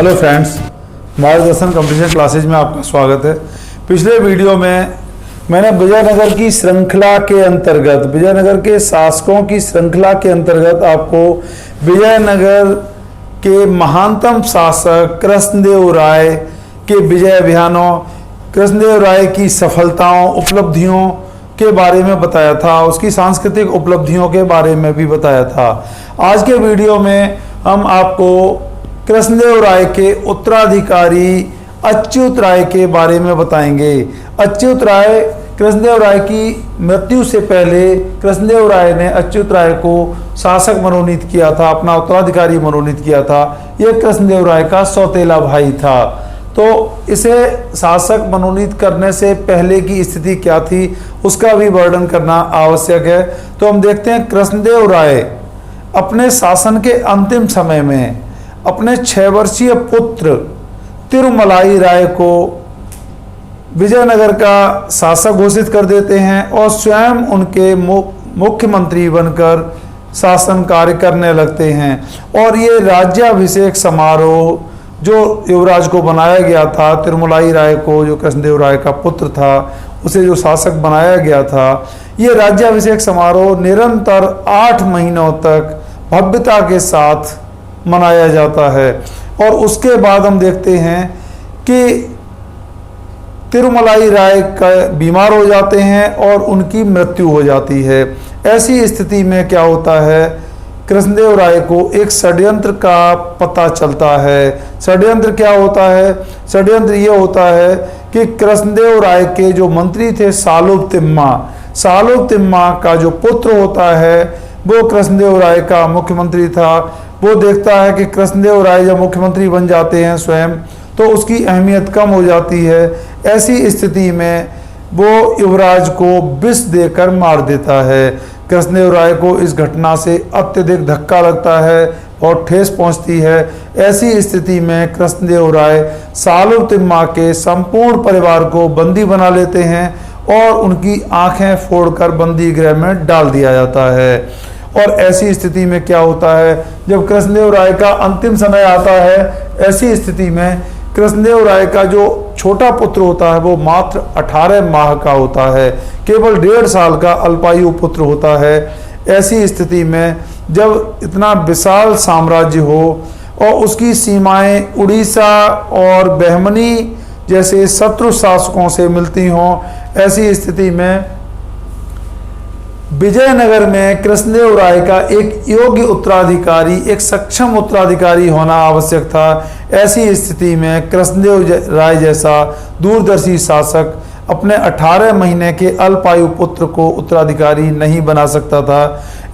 Hello friends, मार्गदर्शन competition classes में आपका स्वागत है। पिछले वीडियो में मैंने विजयनगर की श्रृंखला के अंतर्गत, विजयनगर के शासकों की श्रृंखला के अंतर्गत आपको विजयनगर के महानतम शासक कृष्णदेव राय के विजय अभियानों, कृष्णदेव राय की सफलताओं, उपलब्धियों के बारे में बताया था, उसकी सांस्कृतिक उपलब्धियों के बारे में भी बताया था। आज के वीडियो में हम आपको कृष्णदेव राय के उत्तराधिकारी अच्युत राय के बारे में बताएंगे। अच्युत राय, कृष्णदेव राय की मृत्यु से पहले कृष्णदेव राय ने अच्युत राय को शासक मनोनीत किया था, अपना उत्तराधिकारी मनोनीत किया था। यह कृष्णदेव राय का सौतेला भाई था। तो इसे शासक मनोनीत करने से पहले की स्थिति क्या थी, उसका भी वर्णन करना आवश्यक है। तो हम देखते हैं, कृष्णदेव राय अपने शासन के अंतिम समय में अपने 6 वर्षीय पुत्र तिरुमलाई राय को विजयनगर का शासक घोषित कर देते हैं और स्वयं उनके मुख्यमंत्री बनकर शासन कार्य करने लगते हैं। और ये राज्याभिषेक समारोह जो युवराज को बनाया गया था, तिरुमलाई राय को, जो कृष्णदेव राय का पुत्र था, उसे जो शासक बनाया गया था, ये राज्याभिषेक समारोह निरंतर 8 महीनों तक भव्यता के साथ मनाया जाता है। और उसके बाद हम देखते हैं कि तिरुमलाई राय का बीमार हो जाते हैं और उनकी मृत्यु हो जाती है। ऐसी स्थिति में क्या होता है, कृष्णदेव राय को एक षड्यंत्र का पता चलता है। षड्यंत्र क्या होता है? षड्यंत्र ये होता है कि कृष्णदेव राय के जो मंत्री थे सालुब तिम्मा का जो पुत्र होता है वो कृष्णदेव राय का मुख्यमंत्री था। वो देखता है कि कृष्णदेव राय जब मुख्यमंत्री बन जाते हैं स्वयं, तो उसकी अहमियत कम हो जाती है। ऐसी स्थिति में वो युवराज को विष देकर मार देता है। कृष्णदेव राय को इस घटना से अत्यधिक धक्का लगता है और ठेस पहुंचती है। ऐसी स्थिति में कृष्णदेव राय सालुब तिम्मा के संपूर्ण परिवार को बंदी बना लेते हैं और उनकी आंखें फोड़कर बंदी गृह में डाल दिया जाता है। और ऐसी स्थिति में क्या होता है, जब कृष्णदेव राय का अंतिम समय आता है, ऐसी स्थिति में कृष्णदेव राय का जो छोटा पुत्र होता है वो मात्र 18 माह का होता है, केवल 1.5 साल का अल्पायु पुत्र होता है। ऐसी स्थिति में जब इतना विशाल साम्राज्य हो और उसकी सीमाएं उड़ीसा और बहमनी जैसे शत्रु शासकों से मिलती हों, ऐसी स्थिति में विजयनगर में कृष्णदेव राय का एक योग्य उत्तराधिकारी, एक सक्षम उत्तराधिकारी होना आवश्यक था। ऐसी स्थिति में कृष्णदेव राय जैसा दूरदर्शी शासक अपने 18 महीने के अल्पायु पुत्र को उत्तराधिकारी नहीं बना सकता था।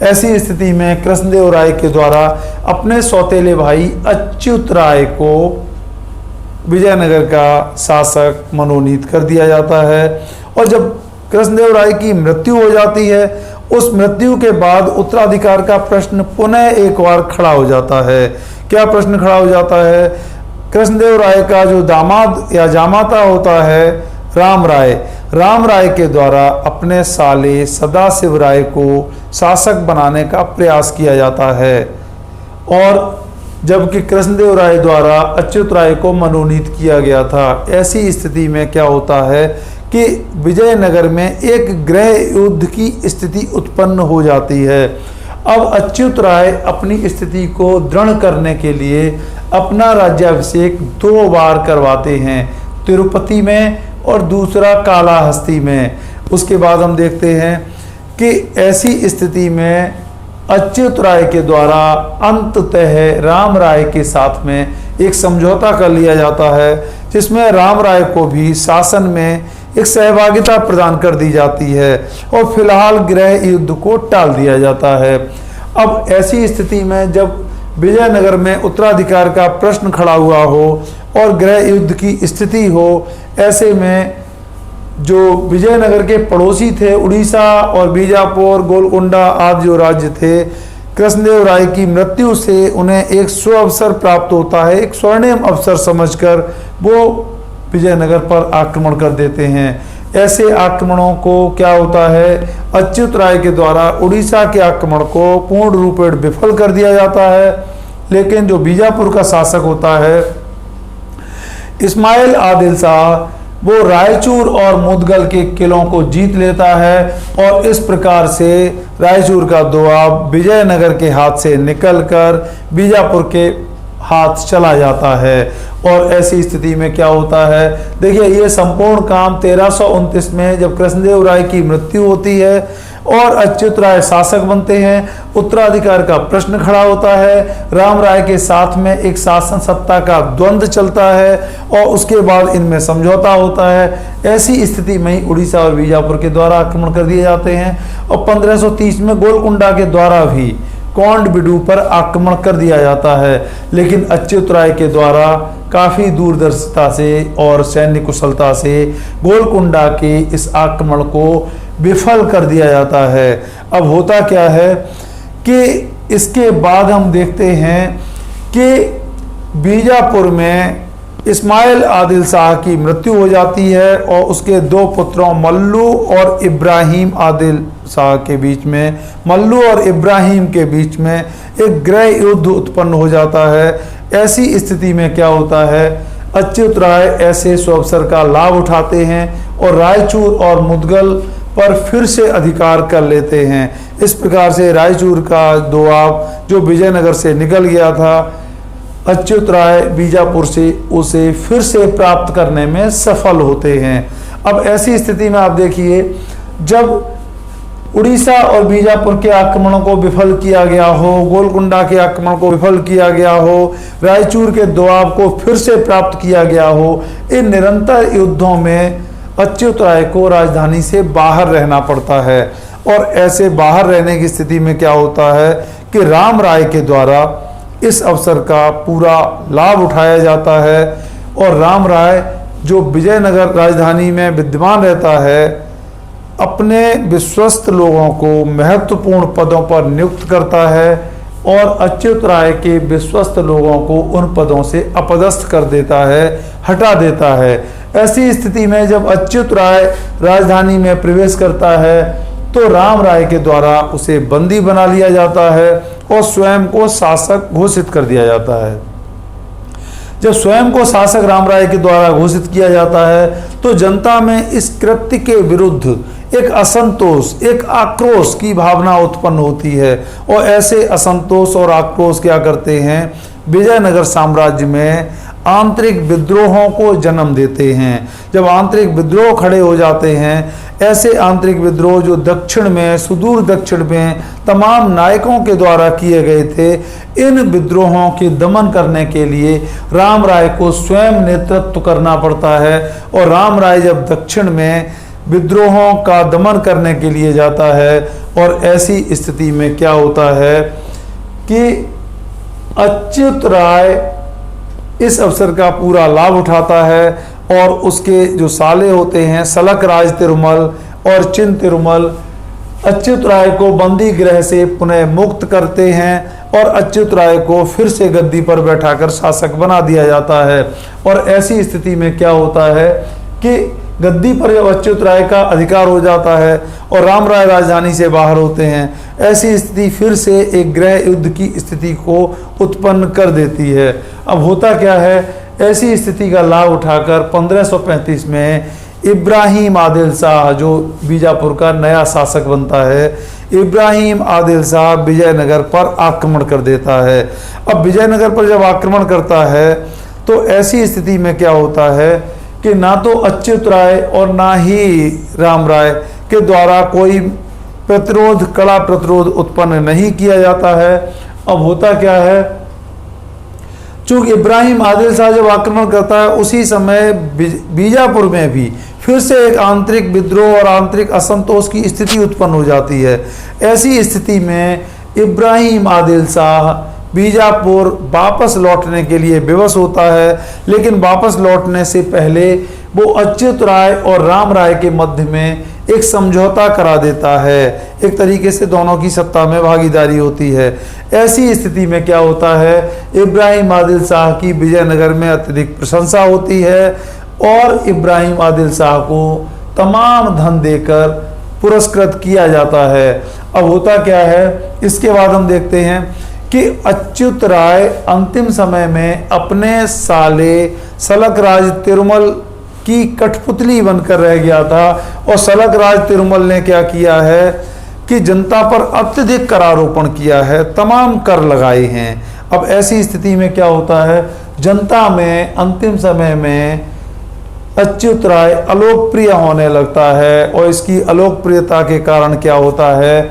ऐसी स्थिति में कृष्णदेव राय के द्वारा अपने सौतेले भाई अच्युत राय को विजयनगर का शासक मनोनीत कर दिया जाता है। और जब कृष्णदेव राय की मृत्यु हो जाती है, उस मृत्यु के बाद उत्तराधिकार का प्रश्न पुनः एक बार खड़ा हो जाता है। क्या प्रश्न खड़ा हो जाता है? कृष्णदेव राय का जो दामाद या जामाता होता है राम राय के द्वारा अपने साले सदाशिव राय को शासक बनाने का प्रयास किया जाता है। और जबकि कृष्णदेव राय द्वारा अच्युत राय को मनोनीत किया गया था। ऐसी स्थिति में क्या होता है कि विजयनगर में एक गृह युद्ध की स्थिति उत्पन्न हो जाती है। अब अच्युत राय अपनी स्थिति को दृढ़ करने के लिए अपना राज्याभिषेक 2 बार करवाते हैं, तिरुपति में और दूसरा कालाहस्ती में। उसके बाद हम देखते हैं कि ऐसी स्थिति में अच्युत राय के द्वारा अंततः राम राय के साथ में एक समझौता कर लिया जाता है, जिसमें राम राय को भी शासन में एक सहभागिता प्रदान कर दी जाती है और फिलहाल गृह युद्ध को टाल दिया जाता है। अब ऐसी स्थिति में जब विजयनगर में उत्तराधिकार का प्रश्न खड़ा हुआ हो और गृह युद्ध की स्थिति हो, ऐसे में जो विजयनगर के पड़ोसी थे उड़ीसा और बीजापुर, गोलकुंडा आदि जो राज्य थे, कृष्णदेव राय की मृत्यु से उन्हें एक सुअवसर प्राप्त होता है। एक स्वर्णिम अवसर समझकर वो विजयनगर पर आक्रमण कर देते हैं। ऐसे आक्रमणों को क्या होता है, अच्युत राय के द्वारा उड़ीसा के आक्रमण को पूर्ण रूपेण विफल कर दिया जाता है। लेकिन जो बीजापुर का शासक होता है इस्माइल आदिल शाह वो रायचूर और मुदगल के किलों को जीत लेता है और इस प्रकार से रायचूर का दोआब विजयनगर के हाथ से निकलकर बीजापुर के हाथ चला जाता है। और ऐसी स्थिति में क्या होता है, देखिए ये संपूर्ण काम 1329 में जब कृष्णदेव राय की मृत्यु होती है और अच्युत राय शासक बनते हैं, उत्तराधिकार का प्रश्न खड़ा होता है, राम राय के साथ में एक शासन सत्ता का द्वंद्व चलता है और उसके बाद इनमें समझौता होता है। ऐसी स्थिति में ही उड़ीसा और बीजापुर के द्वारा आक्रमण कर दिए जाते हैं और 1530 में गोलकुंडा के द्वारा भी कौंडबिडू पर आक्रमण कर दिया जाता है, लेकिन अच्युत राय के द्वारा काफ़ी दूरदर्शिता से और सैन्य कुशलता से गोलकुंडा के इस आक्रमण को विफल कर दिया जाता है। अब होता क्या है कि इसके बाद हम देखते हैं कि बीजापुर में इस्माइल आदिल शाह की मृत्यु हो जाती है और उसके दो पुत्रों मल्लू और इब्राहिम आदिल शाह के बीच में, मल्लू और इब्राहिम के बीच में एक गृह युद्ध उत्पन्न हो जाता है। ऐसी स्थिति में क्या होता है, अच्युत राय ऐसे सुअवसर का लाभ उठाते हैं और रायचूर और मुदगल पर फिर से अधिकार कर लेते हैं। इस प्रकार से रायचूर का दोआब जो विजयनगर से निकल गया था, अच्युत राय बीजापुर से उसे फिर से प्राप्त करने में सफल होते हैं। अब ऐसी स्थिति में आप देखिए, जब उड़ीसा और बीजापुर के आक्रमणों को विफल किया गया हो, गोलकुंडा के आक्रमण को विफल किया गया हो, रायचूर के दोआब को फिर से प्राप्त किया गया हो, इन निरंतर युद्धों में अच्युत राय को राजधानी से बाहर रहना पड़ता है। और ऐसे बाहर रहने की स्थिति में क्या होता है कि राम राय के द्वारा इस अवसर का पूरा लाभ उठाया जाता है और राम राय जो विजयनगर राजधानी में विद्यमान रहता है, अपने विश्वस्त लोगों को महत्वपूर्ण पदों पर नियुक्त करता है और अच्युत राय के विश्वस्त लोगों को उन पदों से अपदस्थ कर देता है, हटा देता है। ऐसी स्थिति में जब अच्युत राय राजधानी में प्रवेश करता है तो राम राय के द्वारा उसे बंदी बना लिया जाता है और स्वयं को शासक घोषित कर दिया जाता है। जब स्वयं को शासक राम राय के द्वारा घोषित किया जाता है तो जनता में इस कृत्य के विरुद्ध एक असंतोष, एक आक्रोश की भावना उत्पन्न होती है और ऐसे असंतोष और आक्रोश क्या करते हैं, विजयनगर साम्राज्य में आंतरिक विद्रोहों को जन्म देते हैं। जब आंतरिक विद्रोह खड़े हो जाते हैं, ऐसे आंतरिक विद्रोह जो दक्षिण में, सुदूर दक्षिण में तमाम नायकों के द्वारा किए गए थे, इन विद्रोहों के दमन करने के लिए राम राय को स्वयं नेतृत्व करना पड़ता है। और राम राय जब दक्षिण में विद्रोहों का दमन करने के लिए जाता है और ऐसी स्थिति में क्या होता है कि अच्युत राय इस अवसर का पूरा लाभ उठाता है और उसके जो साले होते हैं सलक राज तिरुमल और चिन तिरुमल अच्युत राय को बंदी गृह से पुनः मुक्त करते हैं और अच्युत राय को फिर से गद्दी पर बैठाकर शासक बना दिया जाता है। और ऐसी स्थिति में क्या होता है कि गद्दी पर जब अच्युत राय का अधिकार हो जाता है और राम राय राजधानी से बाहर होते हैं, ऐसी स्थिति फिर से एक गृह युद्ध की स्थिति को उत्पन्न कर देती है। अब होता क्या है, ऐसी स्थिति का लाभ उठाकर 1535 में इब्राहिम आदिल शाह जो बीजापुर का नया शासक बनता है, इब्राहिम आदिल शाह विजयनगर पर आक्रमण कर देता है। अब विजयनगर पर जब आक्रमण करता है तो ऐसी स्थिति में क्या होता है कि ना तो अच्युत राय और ना ही राम राय के द्वारा कोई प्रतिरोध, कड़ा प्रतिरोध उत्पन्न नहीं किया जाता है। अब होता क्या है, चूंकि इब्राहिम आदिल शाह जब आक्रमण करता है उसी समय बीजापुर में भी फिर से एक आंतरिक विद्रोह और आंतरिक असंतोष की स्थिति उत्पन्न हो जाती है। ऐसी स्थिति में इब्राहिम आदिल शाह बीजापुर वापस लौटने के लिए विवश होता है, लेकिन वापस लौटने से पहले वो अच्युत राय और राम राय के मध्य में एक समझौता करा देता है। एक तरीके से दोनों की सत्ता में भागीदारी होती है। ऐसी स्थिति में क्या होता है, इब्राहिम आदिल शाह की विजयनगर में अत्यधिक प्रशंसा होती है और इब्राहिम आदिल शाह को तमाम धन देकर पुरस्कृत किया जाता है। अब होता क्या है, इसके बाद हम देखते हैं कि अच्युत राय अंतिम समय में अपने साले सलक राज तिरुमल की कठपुतली बनकर रह गया था। और सलक राज तिरुमल ने क्या किया है कि जनता पर अत्यधिक करारोपण किया है, तमाम कर लगाए हैं। अब ऐसी स्थिति में क्या होता है, जनता में अंतिम समय में अच्युत राय अलोकप्रिय होने लगता है। और इसकी अलोकप्रियता के कारण क्या होता है,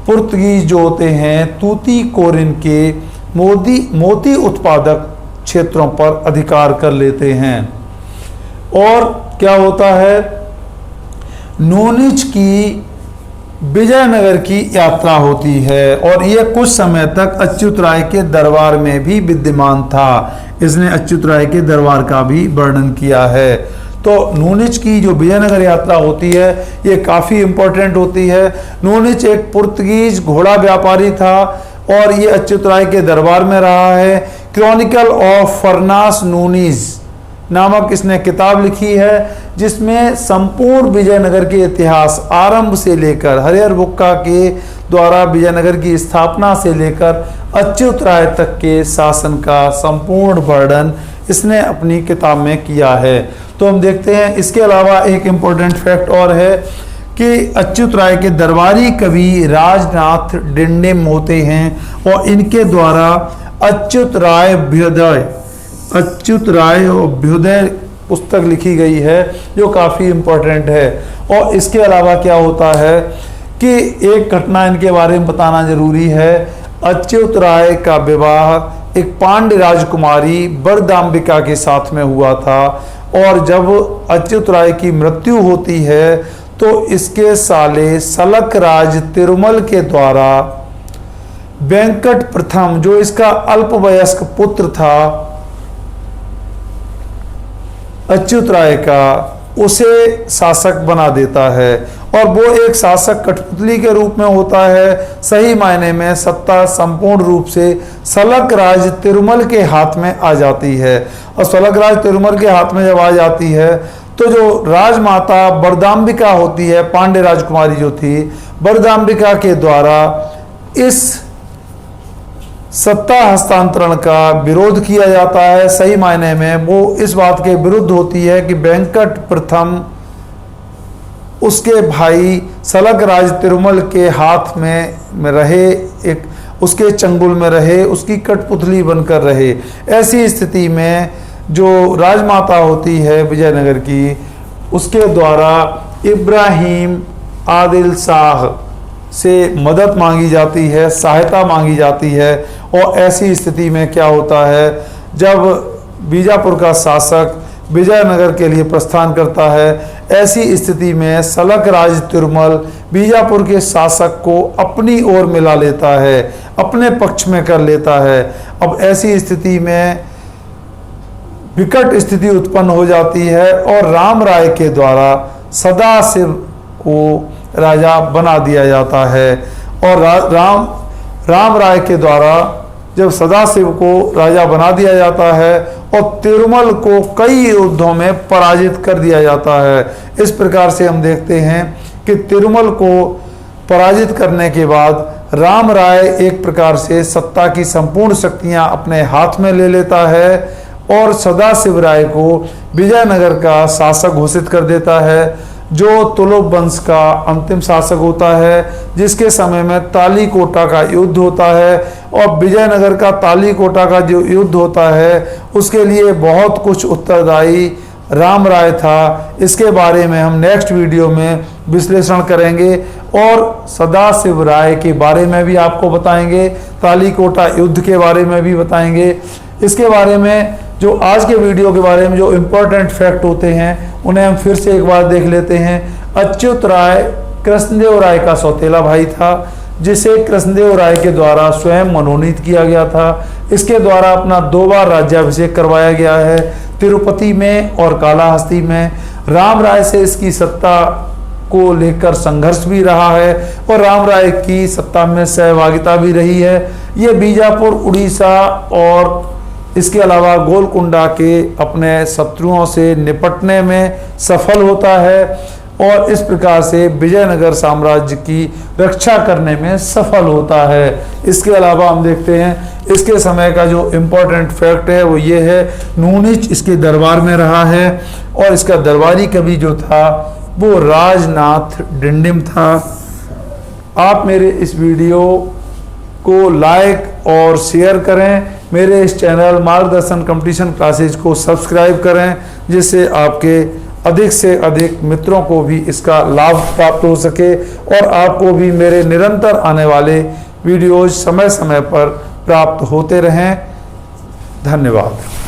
पुर्तगीज जो होते हैं तूतीकोरिन के मोती उत्पादक क्षेत्रों पर अधिकार कर लेते हैं। और क्या होता है, नूनिच की विजयनगर की यात्रा होती है और यह कुछ समय तक अच्युत राय के दरबार में भी विद्यमान था। इसने अच्युत राय के दरबार का भी वर्णन किया है। तो नूनिच की जो विजयनगर यात्रा होती है ये काफ़ी इम्पोर्टेंट होती है। नूनिच एक पुर्तगीज घोड़ा व्यापारी था और ये अच्युत राय के दरबार में रहा है। क्रॉनिकल ऑफ फर्नास नूनीज नामक इसने किताब लिखी है जिसमें संपूर्ण विजयनगर के इतिहास आरंभ से लेकर हरिहर बुक्का के द्वारा विजयनगर की स्थापना से लेकर अच्युत राय तक के शासन का संपूर्ण वर्णन इसने अपनी किताब में किया है। तो हम देखते हैं, इसके अलावा एक इम्पोर्टेंट फैक्ट और है कि अच्युत राय के दरबारी कवि राजनाथ डिंडिम होते हैं और इनके द्वारा अच्युत राय अभ्युदय पुस्तक लिखी गई है जो काफ़ी इम्पोर्टेंट है। और इसके अलावा क्या होता है कि एक घटना इनके बारे में बताना जरूरी है। अच्युत राय का विवाह एक पांड्य राजकुमारी बरदाम्बिका के साथ में हुआ था और जब अच्युत राय की मृत्यु होती है तो इसके साले सलक राज तिरुमल के द्वारा वेंकट प्रथम जो इसका अल्पवयस्क पुत्र था अच्युत राय का, उसे शासक बना देता है। और वो एक शासक कठपुतली के रूप में होता है। सही मायने में सत्ता संपूर्ण रूप से सलक राज तिरुमल के हाथ में आ जाती है। और सलक राज तिरुमल के हाथ में जब आ जाती है तो जो राजमाता बरदाम्बिका होती है, पांड्य राजकुमारी जो थी, बरदाम्बिका के द्वारा इस सत्ता हस्तांतरण का विरोध किया जाता है। सही मायने में वो इस बात के विरुद्ध होती है कि वेंकट प्रथम उसके भाई सलक राज तिरुमल के हाथ में रहे, एक उसके चंगुल में रहे, उसकी कठपुतली बनकर रहे। ऐसी स्थिति में जो राजमाता होती है विजयनगर की, उसके द्वारा इब्राहिम आदिल शाह से मदद मांगी जाती है, सहायता मांगी जाती है। और ऐसी स्थिति में क्या होता है, जब बीजापुर का शासक विजयनगर के लिए प्रस्थान करता है, ऐसी स्थिति में सलक राज तिरुमल बीजापुर के शासक को अपनी ओर मिला लेता है, अपने पक्ष में कर लेता है। अब ऐसी स्थिति में विकट स्थिति उत्पन्न हो जाती है और राम राय के द्वारा सदाशिव को राजा बना दिया जाता है। और राम राय के द्वारा जब सदाशिव को राजा बना दिया जाता है और तिरुमल को कई युद्धों में पराजित कर दिया जाता है। इस प्रकार से हम देखते हैं कि तिरुमल को पराजित करने के बाद राम राय एक प्रकार से सत्ता की संपूर्ण शक्तियां अपने हाथ में ले लेता है और सदाशिव राय को विजयनगर का शासक घोषित कर देता है, जो तुलुप वंश का अंतिम शासक होता है, जिसके समय में तालीकोटा का युद्ध होता है। और विजयनगर का तालीकोटा का जो युद्ध होता है उसके लिए बहुत कुछ उत्तरदायी राम राय था। इसके बारे में हम नेक्स्ट वीडियो में विश्लेषण करेंगे और सदाशिव राय के बारे में भी आपको बताएंगे, तालीकोटा युद्ध के बारे में भी बताएंगे। इसके बारे में जो आज के वीडियो के बारे में जो इम्पोर्टेंट फैक्ट होते हैं उन्हें हम फिर से एक बार देख लेते हैं। अच्युत राय कृष्णदेव राय का सौतेला भाई था, जिसे कृष्णदेव राय के द्वारा स्वयं मनोनीत किया गया था। इसके द्वारा अपना 2 बार राज्याभिषेक करवाया गया है, तिरुपति में और कालाहस्ती में। राम राय से इसकी सत्ता को लेकर संघर्ष भी रहा है और राम राय की सत्ता में सहभागिता भी रही है। ये बीजापुर, उड़ीसा और इसके अलावा गोलकुंडा के अपने शत्रुओं से निपटने में सफल होता है और इस प्रकार से विजयनगर साम्राज्य की रक्षा करने में सफल होता है। इसके अलावा हम देखते हैं इसके समय का जो इम्पोर्टेंट फैक्ट है वो ये है, नूनिच इसके दरबार में रहा है और इसका दरबारी कवि जो था वो राजनाथ डिंडिम था। आप मेरे इस वीडियो को लाइक और शेयर करें, मेरे इस चैनल मार्गदर्शन कंपटीशन क्लासेज को सब्सक्राइब करें, जिससे आपके अधिक से अधिक मित्रों को भी इसका लाभ प्राप्त हो सके और आपको भी मेरे निरंतर आने वाले वीडियोज समय समय पर प्राप्त होते रहें। धन्यवाद।